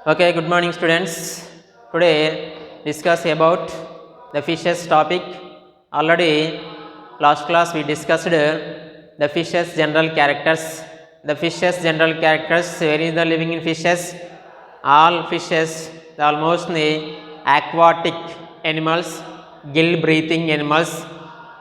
Okay, good morning students. Today discuss about the fishes topic. Already last class we discussed the fishes general characters. The fishes general characters, where is the living in fishes? All fishes, almost the aquatic animals, gill breathing animals.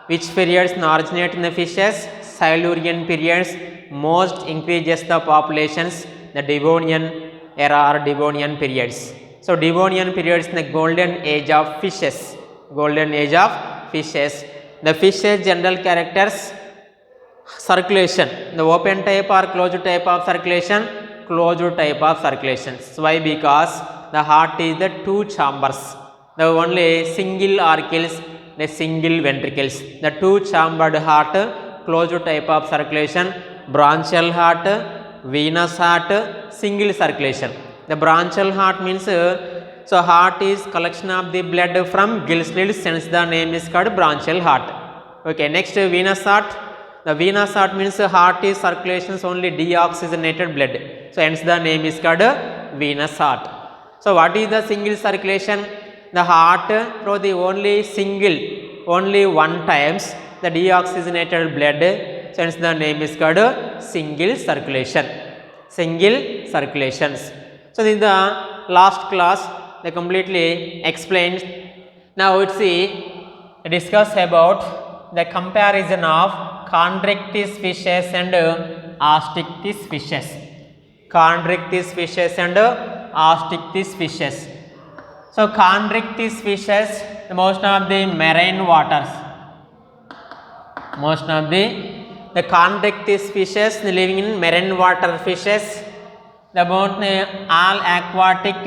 Which periods originate in the fishes? Silurian periods most increases the populations, the Devonian era or Devonian periods. So Devonian periods in the golden age of fishes. Golden age of fishes. The fishes general characters: circulation, the open type or closed type of circulation? Closed type of circulations. Why? Because the heart is the two chambers, the only single oracles, the single ventricles, the two chambered heart, closed type of circulation. Branchial heart, venous heart, single circulation. The branchial heart means so heart is collection of the blood from gill slits, hence the name is called branchial heart. Okay, next venous heart. The venous heart means heart is circulations only deoxygenated blood, so hence the name is called venous heart. So what is the single circulation? The heart through the only one times the deoxygenated blood, so hence the name is called single circulation. Single circulations. So this is the last class they completely explained. Now let's see, discuss about the comparison of chondrichthyes fishes and osteichthyes fishes. Chondrichthyes fishes and osteichthyes fishes. So chondrichthyes fishes, most of the marine waters, most of the chondrichthyes fishes living in marine water fishes. About all aquatic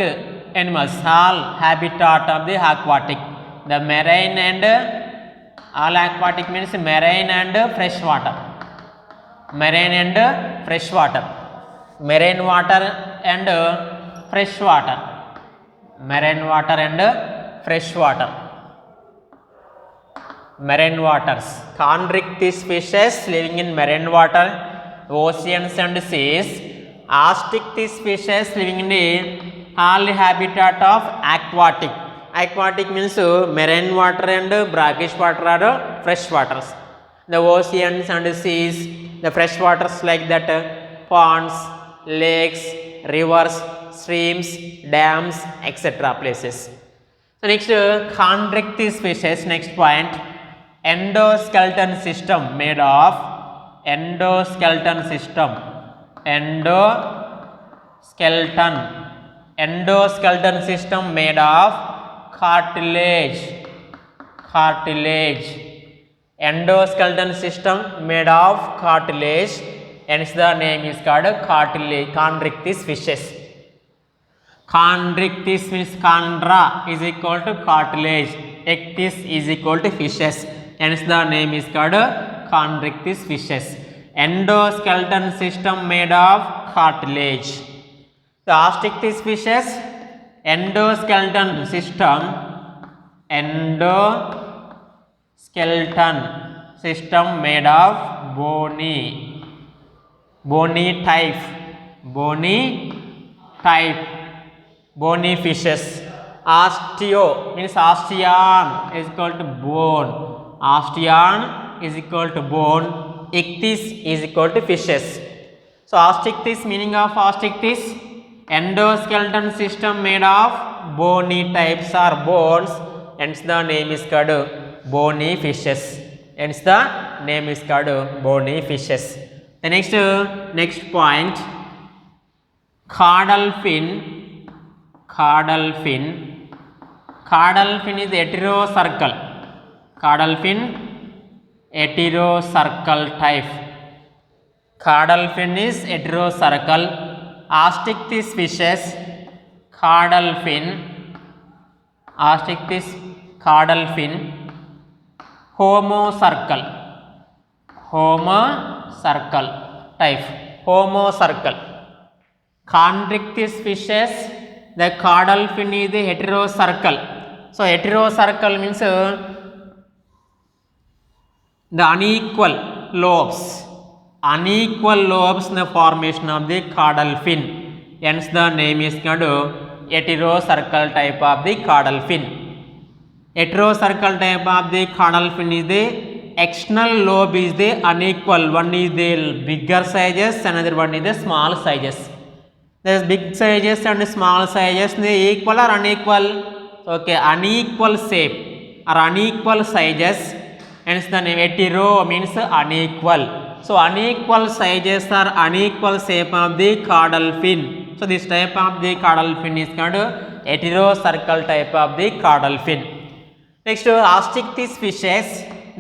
animals, all habitat of the aquatic, the marine and all aquatic means marine and fresh water, marine and fresh water, marine water and fresh water, marine water and fresh water, marine waters. Chondrichthyes fishes living in marine water, oceans and seas. Osteichthyes fishes living in the all habitat of aquatic. Aquatic means marine water and brackish water or fresh waters. The oceans and seas, the fresh waters like that, ponds, lakes, rivers, streams, dams, etc. places. So next, chondrichthyes fishes, next point, endoskeleton system made of, endoskeleton system, endoskeleton system made of cartilage, cartilage, endoskeleton system made of cartilage, hence the name is called cartilage, chondrichthyes fishes. Chondrichthyes means chondra is equal to cartilage, ichthyes is equal to fishes, hence the name is called chondrichthyes fishes. Endoskeleton system made of cartilage. The osteichthyes fishes, endoskeleton system, endoskeleton system made of bony, bony type, bony type, bony fishes. Osteo means osteon is equal to bone, osteon is equal to bone, ichthyes is equal to fishes. So osteichthyes, meaning of osteichthyes, endoskeleton system made of bony types or bones, hence the name is called bony fishes, hence the name is called bony fishes. The next point, caudal fin. Caudal fin, caudal fin is heterocircle, caudal fin heterocircle type, caudal fin is heterocircle. Osteichthyes fishes, caudal fin, osteichthyes caudal fin homocircle, homocircle type, homocircle. Chondrichthyes fishes, the caudal fin is the heterocircle. So heterocircle means the unequal lobes, unequal lobes in the formation of the caudal fin. hence the name is called heterocircle type of the caudal fin. Heterocircle type of the caudal fin is the external lobe is the unequal. One is the bigger sizes, another one is the small sizes. There is big sizes and small sizes. They equal or unequal? Okay, unequal shape or unequal sizes. Hence the name hetero means unequal. So unequal sizes or unequal shape of the caudal fin. So this type of the caudal fin is called heterocircle type of the caudal fin. Next, Osteichthyes fishes,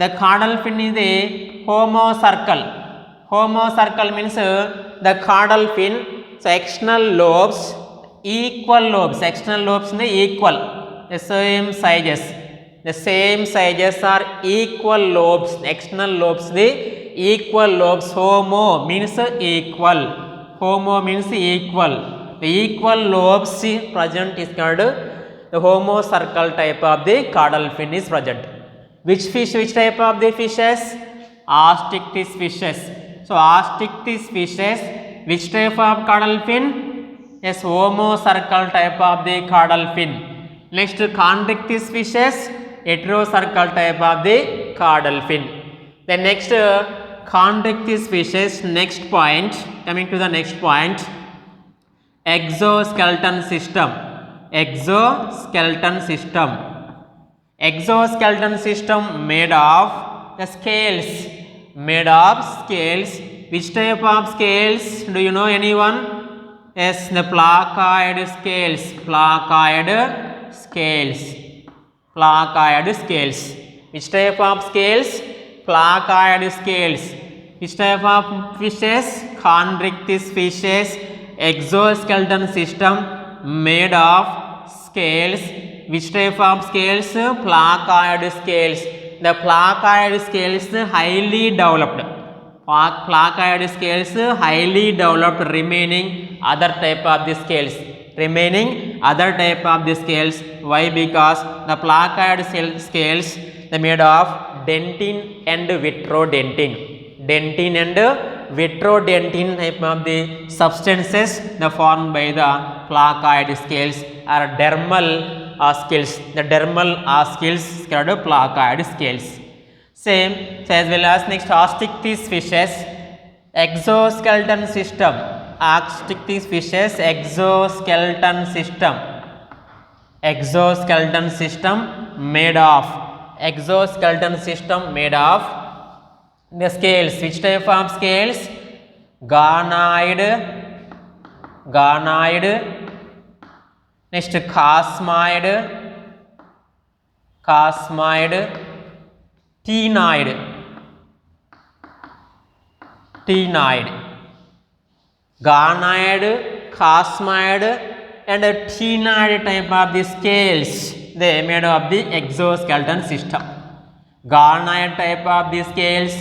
the caudal fin is the homocircle. Homocircle means the caudal fin. So external lobes, equal lobes, external lobes in the equal, the same sizes. The same sizes are equal lobes, external lobes the equal lobes. Homo means equal. Homo means equal. The equal lobes present is called the homocircle type of the caudal fin is present. Which fish, which type of the fishes? Osteichthyes fishes. So Osteichthyes fishes, which type of caudal fin? Yes, homocircle type of the caudal fin. Next, Chondrichthyes fishes, heterocircle type of the caudal fin. Then next, Chondrichthyes fishes, next point, coming to the next point, exoskeleton system. Exoskeleton system. Exoskeleton system made of the scales. Made of scales. Which type of scales? Do you know anyone? Yes, the placoid scales. Placoid scales. Placoid scales. Which type of scales? Placoid scales. Which type of fishes? Chondrichthyes fishes. Exoskeleton system made of scales. Which type of scales? Placoid scales. The placoid scales highly developed. Placoid scales highly developed, remaining other type of the scales. Remaining other type of the scales. Why? Because the placoid scales they made of dentin and vitrodentine. Dentin and vitrodentine type of the substances they formed by the placoid scales are dermal scales. The dermal scales is called placoid scales. Same, so as well as next Osteichthyes fishes, exoskeleton system. Osteichthyes fishes, exoskeleton system. Exoskeleton system made of. Exoskeleton system made of the scales. Which type of scales? Gonoid. Gonoid. Next, cosmoid. Cosmoid. Ctenoid. Ctenoid. Gonoid, cosmoid and ctenoid type of the scales they made of the exoskeleton system. Gonoid type of the scales,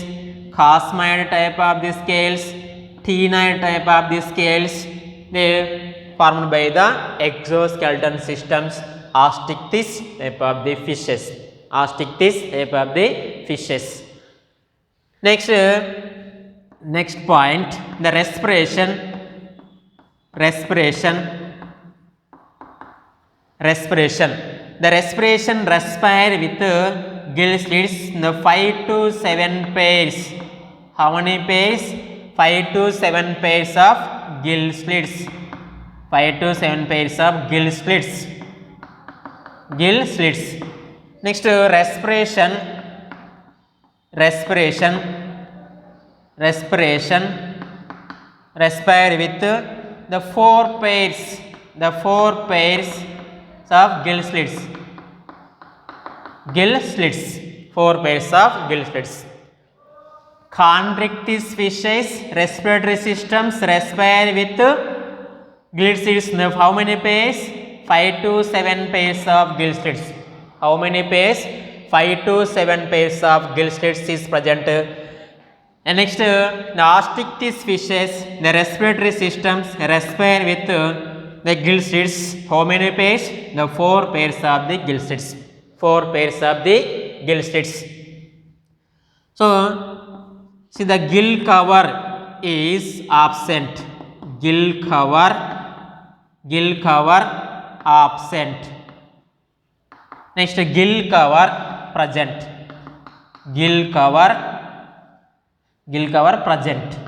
cosmoid type of the scales, ctenoid type of the scales they formed by the exoskeleton systems. Osteichthyes type of the fishes. Osteichthyes type of the fishes. Next, next point, the respiration. Respiration. Respiration. The respiration respire with gill slits. The 5 to 7 pairs. How many pairs? 5 to 7 pairs of gill slits. 5 to 7 pairs of gill slits. Gill slits. Next, respiration. Respiration. Respiration. Respire with the 4 pairs. The 4 pairs of gill slits. Gill slits. 4 pairs of gill slits. Chondrichthyes fishes respiratory systems respire with gill slits. How many pairs? 5 to 7 pairs of gill slits. How many pairs? 5 to 7 pairs of gill slits is present. And next, the Osteichthyes fishes, the respiratory systems respire with the gill slits. How many pairs? The 4 pairs of the gill slits. 4 pairs of the gill slits. So, see the gill cover is absent. Gill cover gill cover absent. Next, gill cover present. Gill cover present.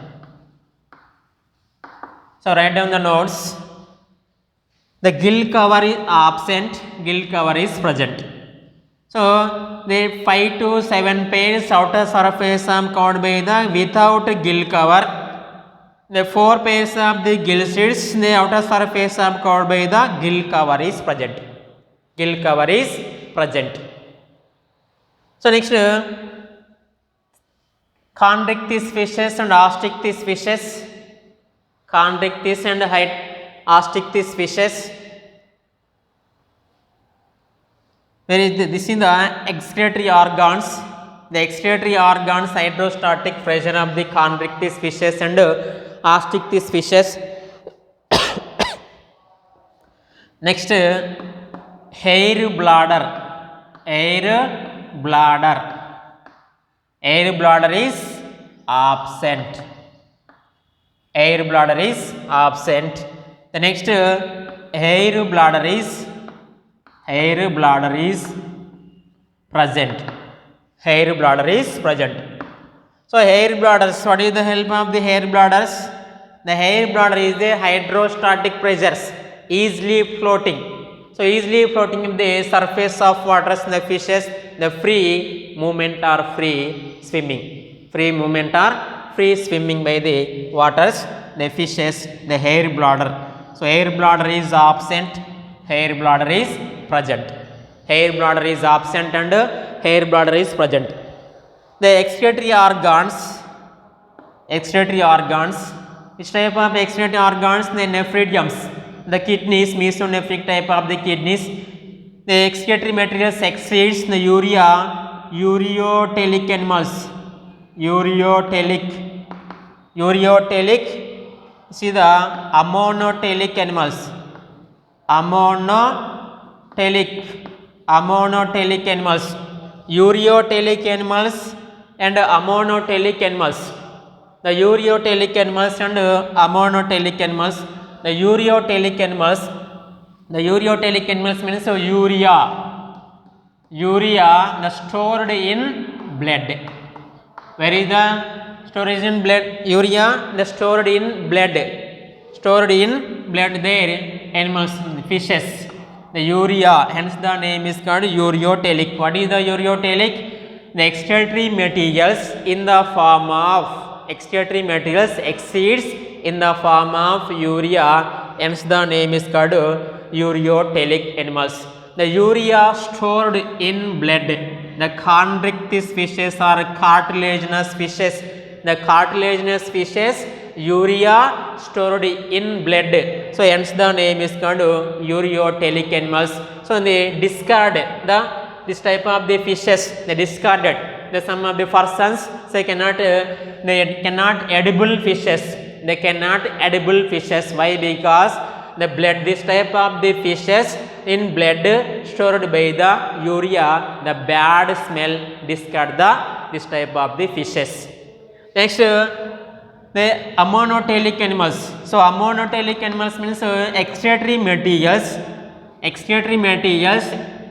So write down the notes. The gill cover is absent, gill cover is present. So the 5 to 7 pairs outer surface are covered by the without gill cover. The 4 pairs of the gill sheets, the outer surface are covered by the gill cover is present. Gill cover is present. So next, chondrichthyes fishes and osteichthyes fishes. Chondrichthyes and osteichthyes fishes. Where is this in the excretory organs? The excretory organs hydrostatic pressure of the chondrichthyes fishes and osteichthyes fishes. Next, hair bladder. Air bladder. Air bladder is absent. Air bladder is absent. The next, air bladder is present. Hair bladder is present. So hair bladders, what is the help of the hair bladders? The hair bladder is the hydrostatic pressures easily floating. So easily floating in the surface of waters in the fishes, the free movement or free swimming. Free movement or free swimming by the waters, the fishes, the hair bladder. So hair bladder is absent, hair bladder is present. Hair bladder is absent and hair bladder is present. The excretory organs, which type of excretory organs? The nephridiums, the kidneys, mesonephric type of the kidneys. The excretory materials exceeds the ureotelic animals. Ureotelic, see the ammonotelic animals. Ammonotelic animals, ureotelic animals and ammonotelic animals. The ureotelic animals and ammonotelic animals. The ureotelic animals means urea, the stored in blood. Where is the storage in blood? Urea, the stored in blood. There, animals, fishes. The urea, hence the name is called ureotelic. What is the ureotelic? The excretory materials in the form of exceeds in the form of urea, hence the name is called ureotelic animals. The urea stored in blood. The chondrichthyes fishes are cartilaginous fishes. The cartilaginous fishes, urea stored in blood. So hence the name is called ureotelic animals. So they discard this type of the fishes. They discarded the some of the persons. So they cannot edible fishes. They cannot edible fishes. Why? Because the blood, this type of the fishes in blood stored by the urea, the bad smell, discard this type of the fishes. Next, the ammonotelic animals. So ammonotelic animals means excretory materials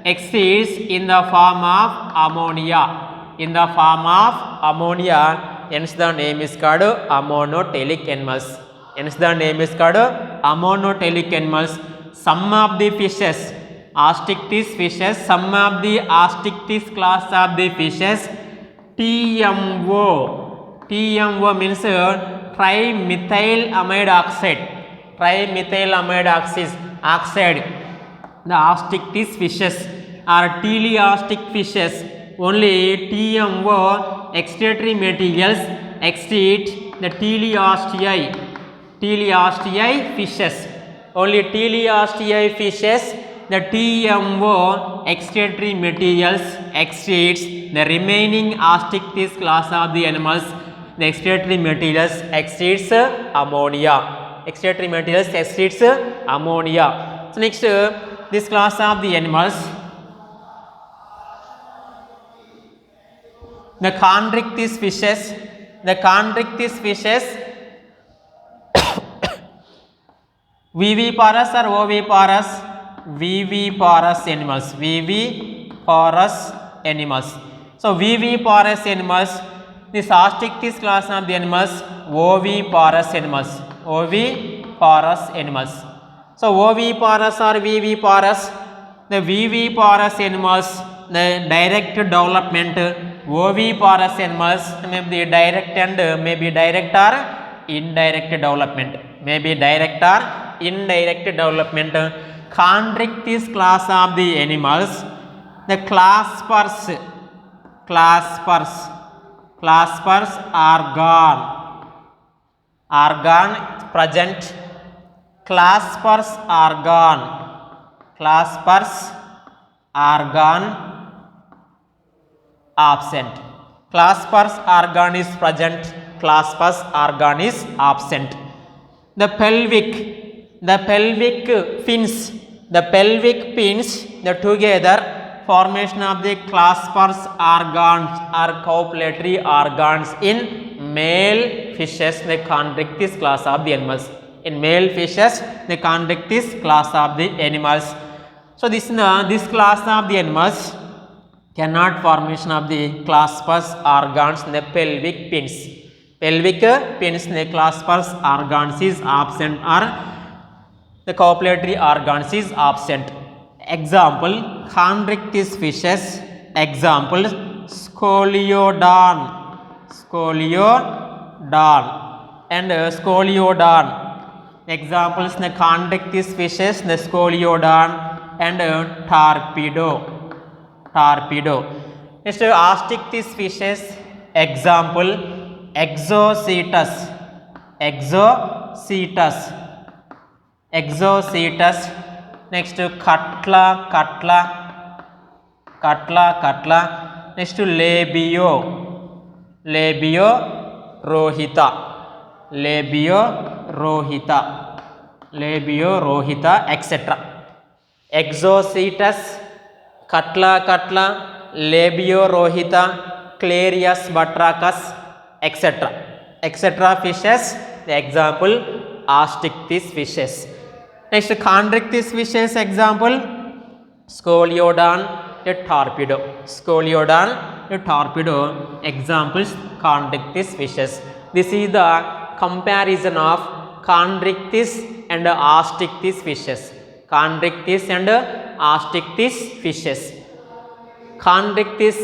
exceeds in the form of ammonia. Hence the name is called ammonotelic animals. Some of the fishes, osteichthyes fishes, some of the osteichthyes class of the fishes, TMO means trimethylamide oxide. The osteichthyes fishes are teleostic fishes. Only TMO excretory materials exceed the teleosteae fishes. Only teleosteae fishes, the TMO excretory materials exceeds the remaining osteichthyes class of the animals. The excretory materials exceeds ammonia. So next, this class of the animals, the chondrichthyes viviparous or oviparous? Viviparous animals. Viviparous animals. So viviparous animals, this Osteichthyes class of the animals, oviparous animals. Oviparous animals. So oviparous or viviparous? The viviparous animals, the direct development. Oviparous animals may be direct and maybe direct or indirect development. Maybe direct or indirect development. Chondrichthyes class of the animals, the claspers are gone present. Claspers are gone absent. Claspers are gone is present, claspers are gone is absent. The pelvic fins, the together formation of the claspers organs or copulatory organs in male fishes, the Chondrichthyes class of the animals. In male fishes, the Chondrichthyes class of the animals. So this class of the animals cannot formation of the claspers organs in the pelvic fins. Pelvic fins in the claspers organs is absent or the copulatory organs is absent. Example, Chondrichthyes fishes. Example, Scoliodon and Scoliodon. Examples in the Chondrichthyes fishes, the Scoliodon and Torpedo. Next, Osteichthyes fishes. Example, Exocetus. Next, Cutla. Next, Labio rohita, etc. Exocetus, Cutla, Labio rohita, Clarius batrachus, etc. fishes. The example, Osteichthyes fishes. Next, Chondrichthyes fishes. Example, Scoliodon, a torpedo. Examples, Chondrichthyes fishes. This is the comparison of Chondrichthyes and Osteichthyes fishes. Chondrichthyes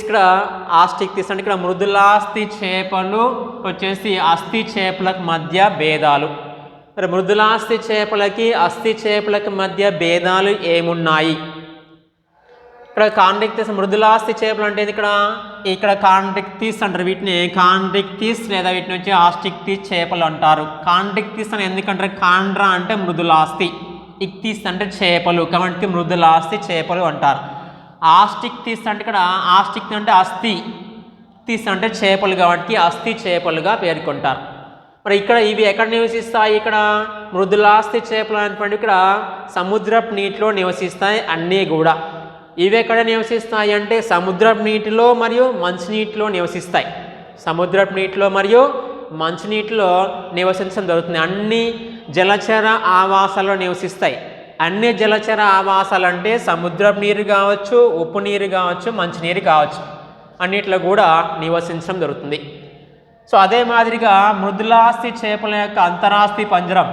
ఇక్కడ ఆస్టిక్తిస్ అంటే ఇక్కడ మృదులాస్థి చేపలు వచ్చేసి అస్థి చేపలకు మధ్య భేదాలు. మరి మృదులాస్థి చేపలకి అస్థి చేపలకు మధ్య భేదాలు ఏమున్నాయి? ఇక్కడ కాండ్రిక్టిస్ మృదులాస్థి చేపలు అంటే ఇక్కడ కాండ్రిక్టిస్ అంటారు. వీటిని కాండ్రిక్టిస్ లేదా వీటిని వచ్చి ఆస్టిక్టిస్ చేపలు అంటారు. కాండ్రిక్టిస్ అని ఎందుకంటారు? కాండ్రా అంటే మృదులాస్థి, ఇక్తిస్ అంటే చేపలు, కాబట్టి మృదులాస్థి చేపలు అంటారు. ఆస్టిక్టిస్ అంటే ఇక్కడ ఆస్టిక్ అంటే అస్థి, ఇక్తిస్ అంటే చేపలు, కాబట్టి అస్థి చేపలుగా పేర్కొంటారు. మరి ఇక్కడ ఇవి ఎక్కడ నివసిస్తాయి? ఇక్కడ మృదులాస్థి చేపలు అనేటువంటి ఇక్కడ సముద్రపు నీటిలో నివసిస్తాయి అన్నీ కూడా. ఇవి ఎక్కడ నివసిస్తాయి అంటే సముద్రపు నీటిలో మరియు మంచినీటిలో నివసిస్తాయి. సముద్రపు నీటిలో మరియు మంచినీటిలో నివసించడం జరుగుతుంది. అన్ని జలచర ఆవాసాల్లో నివసిస్తాయి. అన్ని జలచర ఆవాసాలు అంటే సముద్రపు నీరు కావచ్చు, ఉప్పు నీరు కావచ్చు, మంచినీరు కావచ్చు, అన్నిట్లో కూడా నివసించడం జరుగుతుంది. సో అదే మాదిరిగా మృదులాస్థి చేపల యొక్క అంతరాస్థి పంజరం,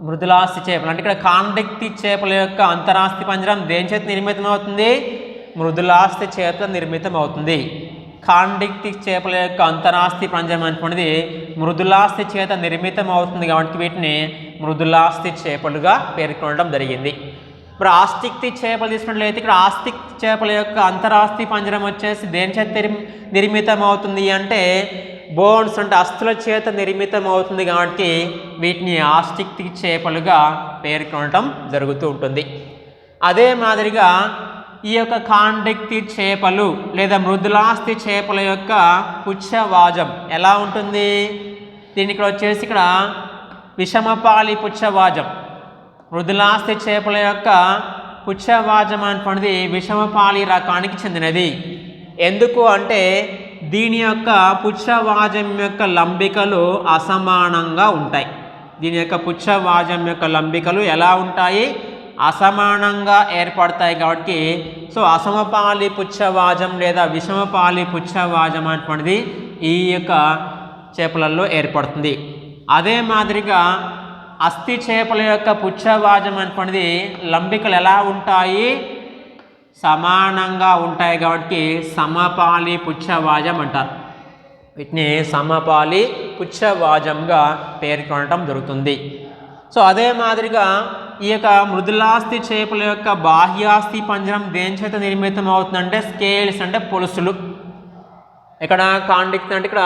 మృదులాస్థి చేపలు అంటే ఇక్కడ కాండ్రిక్టిస్ చేపల యొక్క అంతరాస్థి పంజరం దేని చేత నిర్మితం అవుతుంది? మృదులాస్థి చేత నిర్మితం అవుతుంది. కాండ్రిక్టిస్ చేపల యొక్క అంతరాస్థి పంజరం అనేటువంటిది మృదులాస్థి చేత నిర్మితం అవుతుంది, కాబట్టి వీటిని మృదులాస్థి చేపలుగా పేర్కొనడం జరిగింది. ఇప్పుడు ఆస్టిక్టిస్ చేపలు తీసుకున్నట్లయితే ఇక్కడ ఆస్టిక్ చేపల యొక్క అంతరాస్థి పంజరం వచ్చేసి దేని చేత నిర్మితం అవుతుంది అంటే బోన్స్ అంటే అస్థుల చేత నిర్మితం అవుతుంది, కాబట్టి వీటిని ఆస్టిక్టిస్ చేపలుగా పేర్కొనడం జరుగుతూ ఉంటుంది. అదే మాదిరిగా ఈ యొక్క కాండ్రిక్టిస్ చేపలు లేదా మృదులాస్థి చేపల యొక్క పుచ్చవాజం ఎలా ఉంటుంది? దీనికి ఇక్కడ వచ్చేసి ఇక్కడ విషమపాలి పుచ్చవాజం. మృదులాస్థి చేపల యొక్క పుచ్చవాజం అనేటువంటిది విషమపాలి రకానికి చెందినది. ఎందుకు అంటే దీని యొక్క పుచ్చవాజం యొక్క లంబికలు అసమానంగా ఉంటాయి. దీని యొక్క పుచ్చవాజం యొక్క లంబికలు ఎలా ఉంటాయి, అసమానంగా ఏర్పడతాయి కాబట్టి సో అసమపాలి పుచ్చవాజం లేదా విషమపాలి పుచ్చవాజం అనేటువంటిది ఈ యొక్క చేపలలో ఏర్పడుతుంది. అదే మాదిరిగా అస్థి చేపల యొక్క పుచ్చవాజం అనేటువంటిది లంబికలు ఎలా ఉంటాయి, సమానంగా ఉంటాయి కాబట్టి సమపాలి పుచ్చవాజం అంటారు. వీటిని సమపాలి పుచ్చవాజంగా పేర్కొనడం జరుగుతుంది. సో అదే మాదిరిగా ఈ యొక్క మృదులాస్థి చేపల యొక్క బాహ్యాస్థి పంజరం దేని చేత నిర్మితం అవుతుందంటే స్కేల్స్ అంటే పొలుసులు. ఇక్కడ కాండిక్ట్ అంటే ఇక్కడ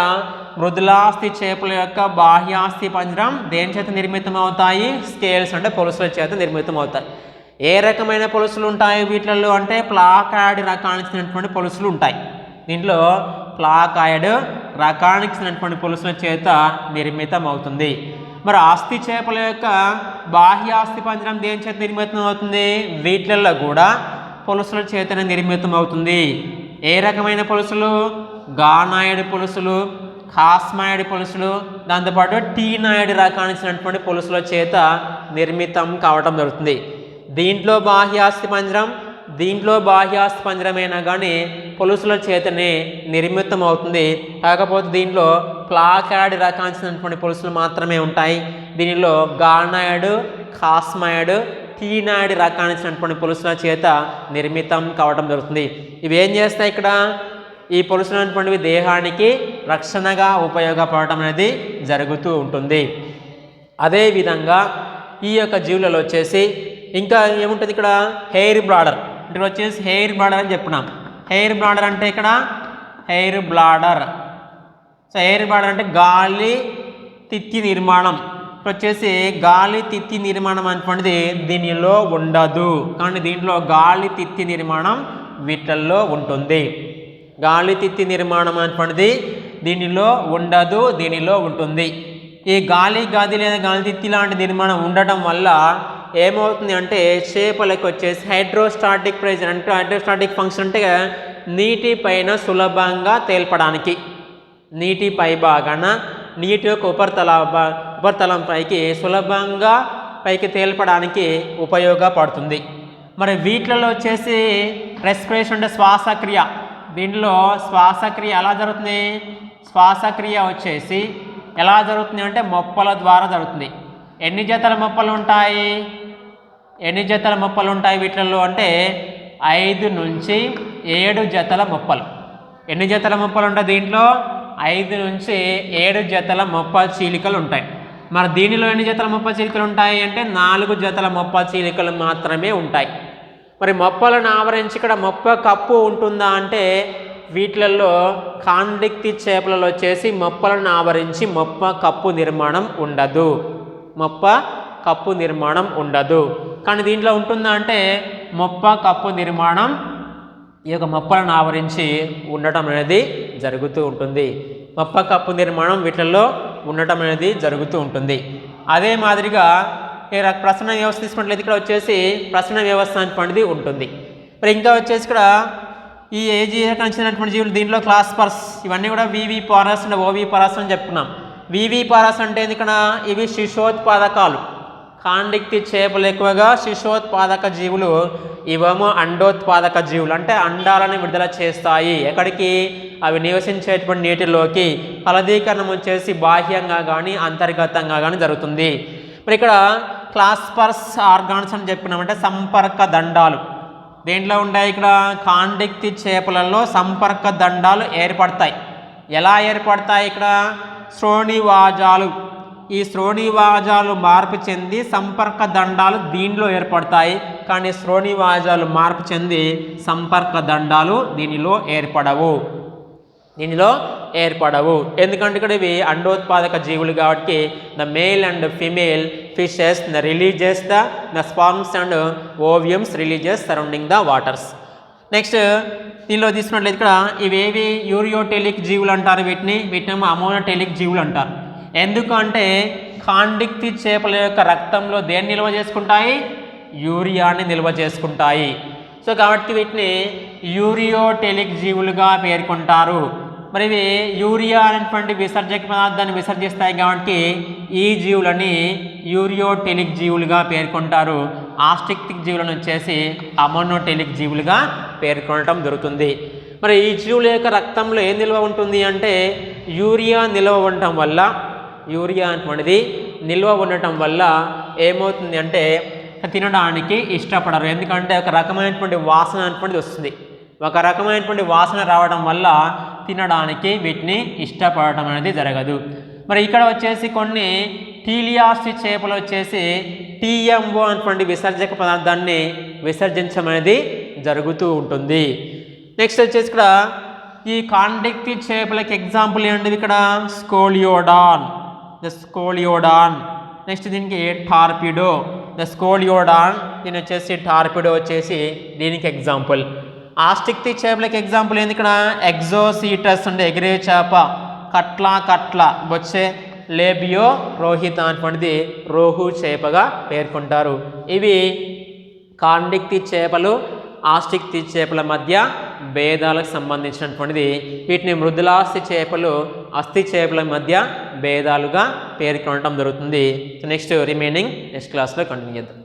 మృదులాస్థి చేపల యొక్క బాహ్యాస్థి పంజరం దేని చేత నిర్మితం అవుతాయి, స్కేల్స్ అంటే పొలుసుల చేత నిర్మితం అవుతాయి. ఏ రకమైన పొలుసులు ఉంటాయి వీటిల్లో అంటే ప్లాకాయిడ్ రకానికి చెందినటువంటి పొలుసులు ఉంటాయి. దీంట్లో ప్లాకాయిడ్ రకానికి చెందినటువంటి పొలుసుల చేత నిర్మితం అవుతుంది. మరి అస్థి చేపల యొక్క బాహ్యాస్థి పంజరం దేని చేత నిర్మితం అవుతుంది, వీటిల్లో కూడా పొలుసుల చేతనే నిర్మితం అవుతుంది. ఏ రకమైన పొలుసులు, గానాయిడ్ పొలుసులు, కాస్మాయిడ్ పొలుసులు, దాంతోపాటు టీనాయిడ్ రకానికి చెందినటువంటి పొలుసుల చేత నిర్మితం కావటం జరుగుతుంది. దీంట్లో బాహ్యాస్థి పంజరం, దీంట్లో బాహ్యాస్థి పంజరమైనా కానీ పొలుసుల చేతనే నిర్మితం అవుతుంది. కాకపోతే దీంట్లో ప్లాకాయిడ్ రకానికి చెందినటువంటి పొలుసులు మాత్రమే ఉంటాయి. దీనిలో గానాయిడ్, కాస్మాయిడ్, టీనాయిడ్ రకానికి చెందినటువంటి పొలుసుల చేత నిర్మితం కావడం జరుగుతుంది. ఇవి ఏం చేస్తాయి, ఇక్కడ ఈ పొలుసులు అనేటువంటివి దేహానికి రక్షణగా ఉపయోగపడటం అనేది జరుగుతూ ఉంటుంది. అదేవిధంగా ఈ యొక్క జీవులలో వచ్చేసి ఇంకా ఏముంటుంది, ఇక్కడ హెయిర్ బ్లాడర్. ఇక్కడ వచ్చేసి హెయిర్ బ్లాడర్ అని చెప్పున్నాం. హెయిర్ బ్లాడర్ అంటే ఇక్కడ hair bladder. So hair bladder అంటే గాలి తిత్తి నిర్మాణం. ఇక్కడ వచ్చేసి గాలి తిత్తి నిర్మాణం అనేటువంటిది దీనిలో ఉండదు, కానీ దీంట్లో గాలి తిత్తి నిర్మాణం వీటిల్లో ఉంటుంది. గాలి తిత్తి నిర్మాణం అనేటువంటిది దీనిలో ఉండదు, దీనిలో ఉంటుంది. ఈ గాలి గది లేదా గాలి తిత్తి లాంటి నిర్మాణం ఉండటం వల్ల ఏమవుతుంది అంటే చేపలకు వచ్చేసి హైడ్రోస్టాటిక్ ప్రెజర్ అంటే హైడ్రోస్టాటిక్ ఫంక్షన్ అంటే నీటి పైన సులభంగా తేల్పడానికి, నీటి పై భాగాన నీటి యొక్క ఉపరితలం పైకి సులభంగా పైకి తేల్పడానికి ఉపయోగపడుతుంది. మరి వీటిలలో వచ్చేసి రెస్పిరేషన్ అంటే శ్వాసక్రియ. దీంట్లో శ్వాసక్రియ ఎలా జరుగుతుంది, శ్వాసక్రియ వచ్చేసి ఎలా జరుగుతుంది అంటే మొప్పల ద్వారా జరుగుతుంది. ఎన్ని జతల మొప్పలు ఉంటాయి, ఎన్ని జతల మొప్పలు ఉంటాయి వీటిల్లో అంటే 5 నుంచి 7 జతల మొప్పలు. ఎన్ని జతల మొప్పలు ఉంటాయి దీంట్లో, 5 నుంచి 7 జతల మొప్ప చీలికలు ఉంటాయి. మరి దీనిలో ఎన్ని జతల మొప్ప చీలికలు ఉంటాయి అంటే 4 జతల మొప్ప చీలికలు మాత్రమే ఉంటాయి. మరి మొప్పలను ఆవరించి ఇక్కడ మొప్ప కప్పు ఉంటుందా అంటే వీటిలలో కాండిక్తి చేపలలో వచ్చేసి మొప్పలను ఆవరించి మొప్ప కప్పు నిర్మాణం ఉండదు, మొప్ప కప్పు నిర్మాణం ఉండదు. కానీ దీంట్లో ఉంటుందా అంటే మొప్ప కప్పు నిర్మాణం ఈ యొక్క మొప్పలను ఆవరించి ఉండటం అనేది జరుగుతూ ఉంటుంది. మొప్ప కప్పు నిర్మాణం వీటిల్లో ఉండటం అనేది జరుగుతూ ఉంటుంది. అదే మాదిరిగా ప్రసరణ వ్యవస్థ తీసుకున్నట్లయితే ఇక్కడ వచ్చేసి ప్రసరణ వ్యవస్థ అనేటువంటిది ఉంటుంది. మరి ఇంకా వచ్చేసి ఇక్కడ ఈ ఏజీ చెందినటువంటి జీవులు దీంట్లో క్లాస్పర్స్ ఇవన్నీ కూడా వివి పారస్ అండ్ ఓవి పారస్ అని చెప్పుకున్నాం. వివి పారస్ అంటే ఇక్కడ ఇవి శిశోత్పాదకాలు. కాండిక్తి చేపలు ఎక్కువగా శిశోత్పాదక జీవులు, ఇవేమో అండోత్పాదక జీవులు అంటే అండాలను విడుదల చేస్తాయి. ఎక్కడికి, అవి నివసించేటువంటి నీటిలోకి. ఫలదీకరణం వచ్చేసి బాహ్యంగా కానీ అంతర్గతంగా కానీ జరుగుతుంది. మరి ఇక్కడ క్లాస్పర్స్ ఆర్గాన్స్ అని చెప్పినామంటే సంపర్క దండాలు దేంట్లో ఉంటాయి, ఇక్కడ కాండిక్తి చేపలలో సంపర్క దండాలు ఏర్పడతాయి. ఎలా ఏర్పడతాయి, ఇక్కడ శ్రోణివాజాలు, ఈ శ్రోణివాజాలు మార్పు చెంది సంపర్క దండాలు దీనిలో ఏర్పడతాయి. కానీ శ్రోణివాజాలు మార్పు చెంది సంపర్క దండాలు దీనిలో ఏర్పడవు, ఎందుకంటే ఇక్కడ ఇవి అండోత్పాదక జీవులు కాబట్టి the male and female fishes releases the sperms and ovums releases surrounding the waters. Next దీనిలో తీసుకున్నట్లయితే ఇక్కడ ఇవేవి యూరియోటెలిక్ జీవులు అంటారు, వీటినేమో అమోనోటెలిక్ జీవులు అంటారు. ఎందుకంటే కాండిక్తి చేపల యొక్క రక్తంలో దేన్ని నిల్వ చేసుకుంటాయి, యూరియాని నిల్వ చేసుకుంటాయి. సో కాబట్టి వీటిని యూరియోటెలిక్ జీవులుగా పేర్కొంటారు. మరి ఇవి యూరియా అనేటువంటి విసర్జక పదార్థాన్ని విసర్జిస్తాయి కాబట్టి ఈ జీవులని యూరియోటెలిక్ జీవులుగా పేర్కొంటారు. ఆస్టిక్టిక్ జీవులను వచ్చేసి అమోనోటెలిక్ జీవులుగా పేర్కొనటం జరుగుతుంది. మరి ఈ జీవుల యొక్క రక్తంలో ఏం నిల్వ ఉంటుంది అంటే యూరియా నిల్వ ఉండటం వల్ల, యూరియా అనేటువంటిది నిల్వ ఉండటం వల్ల ఏమవుతుంది అంటే తినడానికి ఇష్టపడరు. ఎందుకంటే ఒక రకమైనటువంటి వాసన అనేటువంటిది వస్తుంది. ఒక రకమైనటువంటి వాసన రావడం వల్ల తినడానికి వీటిని ఇష్టపడటం అనేది జరగదు. మరి ఇక్కడ వచ్చేసి కొన్ని టీలియాస్టి చేపలు వచ్చేసి టీఎంఓ అనేటువంటి విసర్జక పదార్థాన్ని విసర్జించడం అనేది జరుగుతూ ఉంటుంది. నెక్స్ట్ వచ్చేసి ఇక్కడ ఈ కాండక్టివ్ చేపలకి ఎగ్జాంపుల్ ఏంటిది ఇక్కడ స్కోలియోడాన్, ద స్కోలియోడాన్. నెక్స్ట్ దీనికి టార్పిడో, ద స్కోలియోడాన్. దీని వచ్చేసి టార్పిడో వచ్చేసి దీనికి ఎగ్జాంపుల్. ఆస్టిక్టిక్ చేపలకి ఎగ్జాంపుల్ ఏంది ఇక్కడ ఎగ్జోసీటస్ అంటే ఎగిరే చేప, కట్ల బొచ్చే, లేబియో రోహిత అనేటువంటిది రోహు చేపగా పేర్కొంటారు. ఇవి కాండక్టివ్ చేపలు ఆస్టిక్టిక్ చేపల మధ్య భేదాలకు సంబంధించినటువంటిది. వీటిని మృదులాస్థి చేపలు అస్థి చేపల మధ్య భేదాలుగా పేర్కొనడం జరుగుతుంది. నెక్స్ట్ రిమైనింగ్ నెక్స్ట్ క్లాస్లో కంటిన్యూ చేద్దాం.